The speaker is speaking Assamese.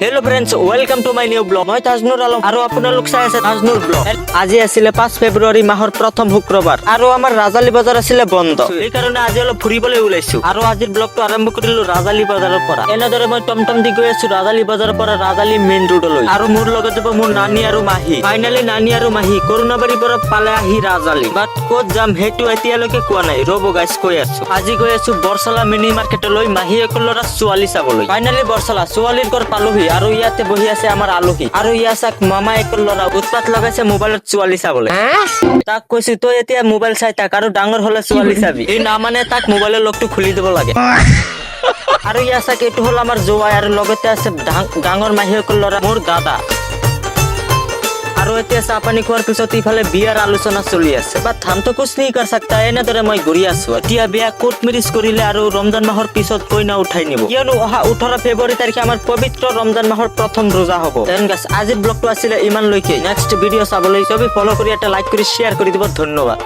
Hello' friends, welcome to my new blog. মই তাজনুৰ আলম আৰু আপোনালোক চাই আছে তাজনুৰ ব্লগ। আজি আছিলে 5 ফেব্ৰুৱাৰী মাহৰ প্ৰথম শুক্ৰবাৰ আৰু আমাৰ ৰাজালী বজাৰ আছিলে বন্ধ। সেইকাৰণে আজি অলপ ফুৰিবলৈ ওলাইছো আৰু আজিৰ ব্লগটো আৰম্ভ কৰিলো ৰাজালী বজাৰৰ পৰা। এনেদৰে মই টমটম দি গৈ আছো ৰাজালী বজাৰৰ পৰা ৰাজালী মেইন ৰোডলৈ আৰু মোৰ লগত যাব মোৰ নানী আৰু মাহী। ফাইনেলি নানী আৰু মাহী কৰুণাবাৰীৰ পৰা পালে আহি ৰাজালী। বাট ক'ত যাম সেইটো এতিয়ালৈকে কোৱা নাই, ৰ'ব গাইছ কৈ আছো। আজি গৈ আছো বৰচলা মিনি মাৰ্কেটলৈ মাহী এক ল'ৰা ছোৱালী চাবলৈ। ফাইনেলি বৰচলা ছোৱালীৰ ঘৰ পালোহি আৰু ইয়াতে বহি আছে আমাৰ আলহী আৰু ইয়া চাক মামা এক ল'ৰা উৎপাত লগাইছে মোবাইলত ছোৱালী চাবলৈ। তাক কৈছো তই এতিয়া মোবাইল চাই থাক আৰু ডাঙৰ হলে ছোৱালী চাবি। এই না মানে তাক মোবাইলৰ লকটো খুলি দিব লাগে। আৰু ইয়া চাক এইটো হ'ল আমাৰ জোৱাই আৰু লগতে আছে ডাঙৰ মাহীয়েকৰ ল'ৰা মোৰ দাদা। আৰু এতিয়া চাহ পানী খোৱাৰ পিছত ইফালে বিয়াৰ আলোচনা চলি আছে। বাট হামতো কুছ নেহি কৰ সকতা। এনেদৰে মই ঘূৰি আছো। এতিয়া বিয়া কোৰ্ট মেৰিজ কৰিলে আৰু ৰমজান মাহৰ পিছত কইনা উঠাই নিব, কিয়নো অহা 18 ফেব্ৰুৱাৰী তাৰিখে আমাৰ পবিত্ৰ ৰমজান মাহৰ প্ৰথম ৰোজা হ'ব। আজিৰ ব্লগটো আছিলে ইমানলৈকে। নেক্সট ভিডিঅ' চাবলৈ চবেই ফলো কৰি এটা লাইক কৰি শ্বেয়াৰ কৰি দিব। ধন্যবাদ।